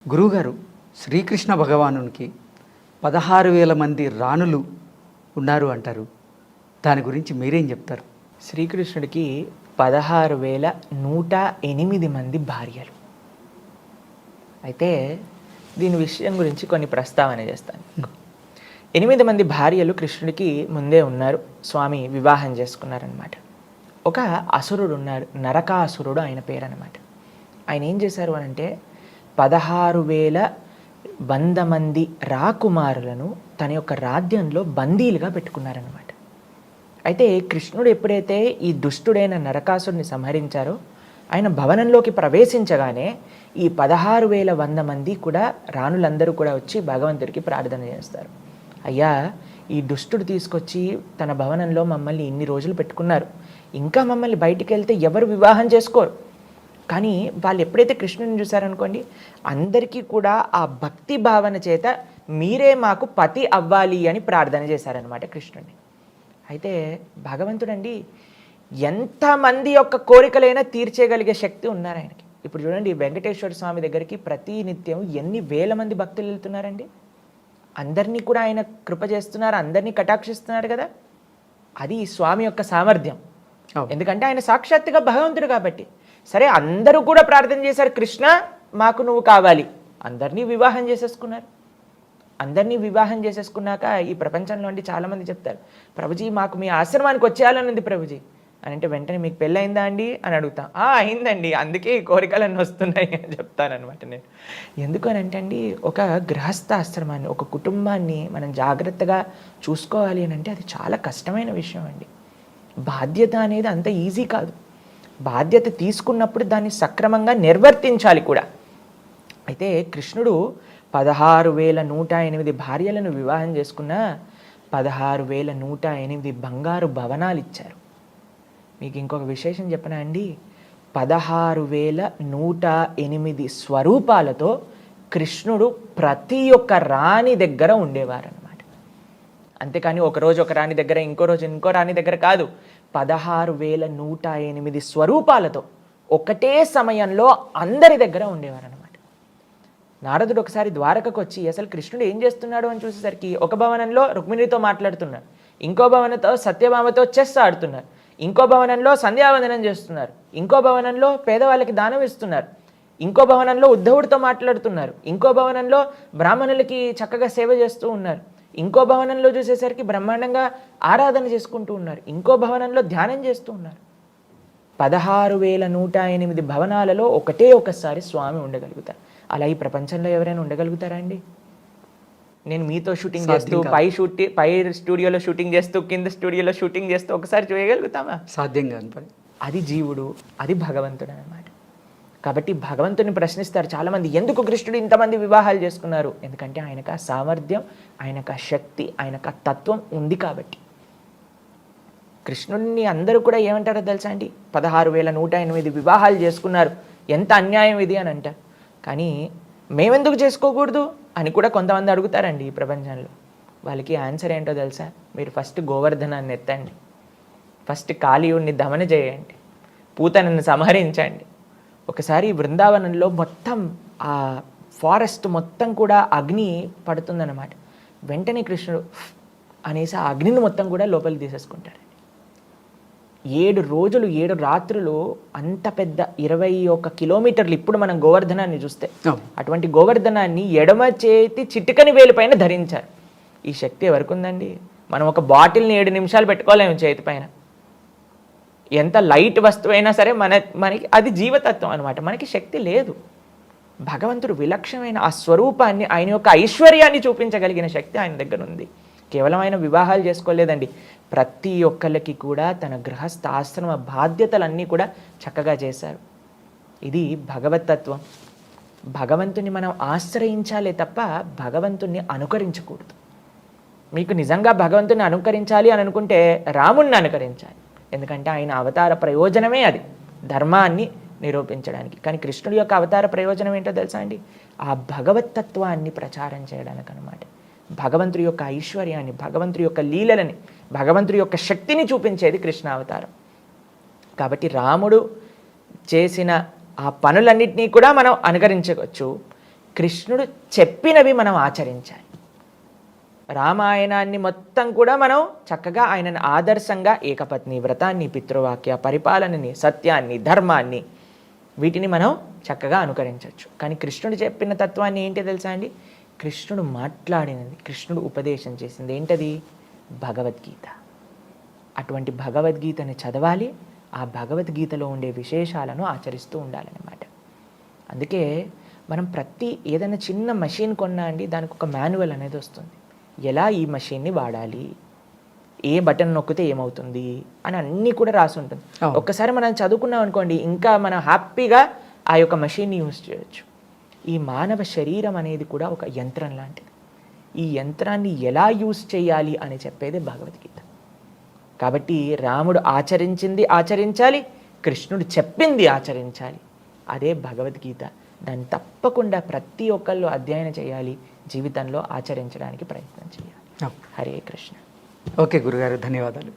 గురువుగారు, శ్రీకృష్ణ భగవానునికి 16,000 మంది రాణులు ఉన్నారు అంటారు. దాని గురించి మీరేం చెప్తారు? శ్రీకృష్ణుడికి 16,108 మంది భార్యలు. అయితే దీని విషయం గురించి కొన్ని ప్రస్తావన చేస్తాను. 8 మంది భార్యలు కృష్ణుడికి ముందే ఉన్నారు. స్వామి వివాహం చేసుకున్నారనమాట. ఒక అసురుడు ఉన్నారు, నరకాసురుడు ఆయన పేరు అనమాట. ఆయన ఏం చేశారు అని అంటే 16,100 మంది రాకుమారులను తన యొక్క రాజ్యంలో బందీలుగా పెట్టుకున్నారనమాట. అయితే కృష్ణుడు ఎప్పుడైతే ఈ దుష్టుడైన నరకాసుడిని సంహరించారో ఆయన భవనంలోకి ప్రవేశించగానే ఈ 16,100 మంది కూడా రాణులందరూ కూడా వచ్చి భగవంతుడికి ప్రార్థన చేస్తారు. అయ్యా, ఈ దుష్టుడు తీసుకొచ్చి తన భవనంలో మమ్మల్ని ఇన్ని రోజులు పెట్టుకున్నారు, ఇంకా మమ్మల్ని బయటికి వెళ్తే ఎవరు వివాహం చేసుకోరు. కానీ వాళ్ళు ఎప్పుడైతే కృష్ణుని చూశారనుకోండి, అందరికీ కూడా ఆ భక్తి భావన చేత మీరే మాకు పతి అవ్వాలి అని ప్రార్థన చేశారనమాట కృష్ణుడిని. అయితే భగవంతుడండి ఎంతమంది యొక్క కోరికలైనా తీర్చేయగలిగే శక్తి ఉన్నారు ఆయనకి. ఇప్పుడు చూడండి, వెంకటేశ్వర స్వామి దగ్గరికి ప్రతి నిత్యం ఎన్ని వేల మంది భక్తులు వెళ్తున్నారండి. అందరినీ కూడా ఆయన కృప చేస్తున్నారు, అందరినీ కటాక్షిస్తున్నారు కదా. అది స్వామి యొక్క సామర్థ్యం. ఎందుకంటే ఆయన సాక్షాత్తుగా భగవంతుడు కాబట్టి. సరే, అందరూ కూడా ప్రార్థన చేశారు, కృష్ణ మాకు నువ్వు కావాలి. అందరినీ వివాహం చేసేసుకున్నారు. అందరినీ వివాహం చేసేసుకున్నాక ఈ ప్రపంచంలో అండి చాలామంది చెప్తారు, ప్రభుజీ మాకు మీ ఆశ్రమానికి వచ్చేయాలనుంది ప్రభుజీ అని. అంటే వెంటనే మీకు పెళ్ళయిందా అండి అని అడుగుతాం. అయిందండి, అందుకే ఈ కోరికలన్నీ వస్తున్నాయి అని చెప్తానమాట నేను. ఎందుకనంటే అండి, ఒక గృహస్థాశ్రమాన్ని, ఒక కుటుంబాన్ని మనం జాగ్రత్తగా చూసుకోవాలి అని అంటే అది చాలా కష్టమైన విషయం అండి. బాధ్యత అనేది అంత ఈజీ కాదు. బాధ్యత తీసుకున్నప్పుడు దాన్ని సక్రమంగా నిర్వర్తించాలి కూడా. అయితే కృష్ణుడు 16,108 భార్యలను వివాహం చేసుకున్న 16,108 బంగారు భవనాలు ఇచ్చారు. మీకు ఇంకొక విశేషం చెప్పనా అండి, 16,108 స్వరూపాలతో కృష్ణుడు ప్రతి ఒక్క రాణి దగ్గర ఉండేవారనమాట. అంతేకాని ఒకరోజు ఒక రాణి దగ్గర, ఇంకో రోజు ఇంకో రాణి దగ్గర కాదు. 16,108 స్వరూపాలతో ఒకటే సమయంలో అందరి దగ్గర ఉండేవారనమాట. నారదుడు ఒకసారి ద్వారకకు వచ్చి అసలు కృష్ణుడు ఏం చేస్తున్నాడు అని చూసేసరికి ఒక భవనంలో రుక్మిణితో మాట్లాడుతున్నారు, ఇంకో భవనంతో సత్యభామతో చెస్ ఆడుతున్నారు, ఇంకో భవనంలో సంధ్యావందనం చేస్తున్నారు, ఇంకో భవనంలో పేదవాళ్ళకి దానం ఇస్తున్నారు, ఇంకో భవనంలో ఉద్ధవుడితో మాట్లాడుతున్నారు, ఇంకో భవనంలో బ్రాహ్మణులకి చక్కగా సేవ చేస్తూ ఉన్నారు, ఇంకో భవనంలో చూసేసరికి బ్రహ్మాండంగా ఆరాధన చేసుకుంటూ ఉన్నారు, ఇంకో భవనంలో ధ్యానం చేస్తూ ఉన్నారు. 16,108 భవనాలలో ఒకటే ఒకసారి స్వామి ఉండగలుగుతారు. అలా ఈ ప్రపంచంలో ఎవరైనా ఉండగలుగుతారా అండి? నేను మీతో షూటింగ్ చేస్తూ పై స్టూడియోలో షూటింగ్ చేస్తూ కింద స్టూడియోలో షూటింగ్ చేస్తూ ఒకసారి చేయగలుగుతామా? సాధ్యం కాదు. అది జీవుడు, అది భగవంతుడు అన్నమాట. కాబట్టి భగవంతుని ప్రశ్నిస్తారు చాలామంది, ఎందుకు కృష్ణుడు ఇంతమంది వివాహాలు చేసుకున్నారు? ఎందుకంటే ఆయనకు ఆ సామర్థ్యం, ఆయనకు ఆ శక్తి, ఆయనకు ఆ తత్వం ఉంది కాబట్టి. కృష్ణుడిని అందరూ కూడా ఏమంటారో తెలుసా అండి, 16,108 వివాహాలు చేసుకున్నారు, ఎంత అన్యాయం ఇది అని అంటారు. కానీ మేమెందుకు చేసుకోకూడదు అని కూడా కొంతమంది అడుగుతారండి ఈ ప్రపంచంలో. వాళ్ళకి ఆన్సర్ ఏంటో తెలుసా? మీరు ఫస్ట్ గోవర్ధనాన్ని ఎత్తండి, ఫస్ట్ కాళీయుడిని దమన చేయండి, పూతనని సంహరించండి. ఒకసారి బృందావనంలో మొత్తం ఆ ఫారెస్ట్ మొత్తం కూడా అగ్ని పడుతుందన్నమాట. వెంటనే కృష్ణుడు అనేసి ఆ అగ్నిని మొత్తం కూడా లోపలికి తీసేసుకుంటాడు. 7 రోజులు 7 రాత్రులు అంత పెద్ద 21 కిలోమీటర్లు. ఇప్పుడు మనం గోవర్ధనాన్ని చూస్తే అటువంటి గోవర్ధనాన్ని ఎడమ చేతి చిటికని వేలిపైన ధరించారు. ఈ శక్తి ఎవరికి ఉందండి? మనం ఒక బాటిల్ని 7 నిమిషాలు పెట్టుకోలేము చేతి పైన. ఎంత లైట్ వస్తువు అయినా సరే మనకి అది జీవతత్వం అనమాట. మనకి శక్తి లేదు. భగవంతుడు విలక్షణమైన ఆ స్వరూపాన్ని, ఆయన యొక్క ఐశ్వర్యాన్ని చూపించగలిగిన శక్తి ఆయన దగ్గర ఉంది. కేవలం ఆయన వివాహాలు చేసుకోలేదండి, ప్రతి ఒక్కరికి కూడా తన గృహస్థ ఆశ్రమ బాధ్యతలన్నీ కూడా చక్కగా చేశారు. ఇది భగవతత్వం. భగవంతుని మనం ఆశ్రయించాలే తప్ప భగవంతుణ్ణి అనుకరించకూడదు. మీకు నిజంగా భగవంతుని అనుకరించాలి అని అనుకుంటే రాముణ్ణి అనుకరించాలి. ఎందుకంటే ఆయన అవతార ప్రయోజనమే అది, ధర్మాన్ని నిరూపించడానికి. కానీ కృష్ణుడి యొక్క అవతార ప్రయోజనం ఏంటో తెలుసా అండి? ఆ భగవతత్వాన్ని ప్రచారం చేయడానికి అనమాట. భగవంతుడి యొక్క ఐశ్వర్యాన్ని, భగవంతుడి యొక్క లీలలని, భగవంతుడి యొక్క శక్తిని చూపించేది కృష్ణ అవతారం. కాబట్టి రాముడు చేసిన ఆ పనులన్నింటినీ కూడా మనం అనుకరించవచ్చు. కృష్ణుడు చెప్పినవి మనం ఆచరించాలి. రామాయణాన్ని మొత్తం కూడా మనం చక్కగా ఆయనను ఆదర్శంగా ఏకపత్ని వ్రతాన్ని, పితృవాక్య పరిపాలనని, సత్యాన్ని, ధర్మాన్ని వీటిని మనం చక్కగా అనుకరించవచ్చు. కానీ కృష్ణుడు చెప్పిన తత్వాన్ని ఏంటి తెలుసా అండి? కృష్ణుడు మాట్లాడినది, కృష్ణుడు ఉపదేశం చేసింది ఏంటది? భగవద్గీత. అటువంటి భగవద్గీతని చదవాలి, ఆ భగవద్గీతలో ఉండే విశేషాలను ఆచరిస్తూ ఉండాలన్నమాట. అందుకే మనం ఏదైనా చిన్న మెషిన్ కొన్నా అండి, దానికి ఒక మాన్యువల్ అనేది వస్తుంది. ఎలా ఈ మెషిన్ని వాడాలి, ఏ బటన్ నొక్కితే ఏమవుతుంది అని అన్నీ కూడా రాసి ఉంటుంది. ఒక్కసారి మనం చదువుకున్నాం అనుకోండి, ఇంకా మనం హ్యాపీగా ఆ యొక్క మెషిన్ని యూజ్ చేయొచ్చు. ఈ మానవ శరీరం అనేది కూడా ఒక యంత్రం లాంటిది. ఈ యంత్రాన్ని ఎలా యూజ్ చేయాలి అని చెప్పేది భగవద్గీత. కాబట్టి రాముడు ఆచరించింది ఆచరించాలి, కృష్ణుడు చెప్పింది ఆచరించాలి. అదే భగవద్గీత. దాన్ని తప్పకుండా ప్రతి ఒక్కళ్ళు అధ్యయనం చేయాలి, జీవితంలో ఆచరించడానికి ప్రయత్నం చేయాలి. హరే కృష్ణ. ఓకే గురుగారు, ధన్యవాదాలు.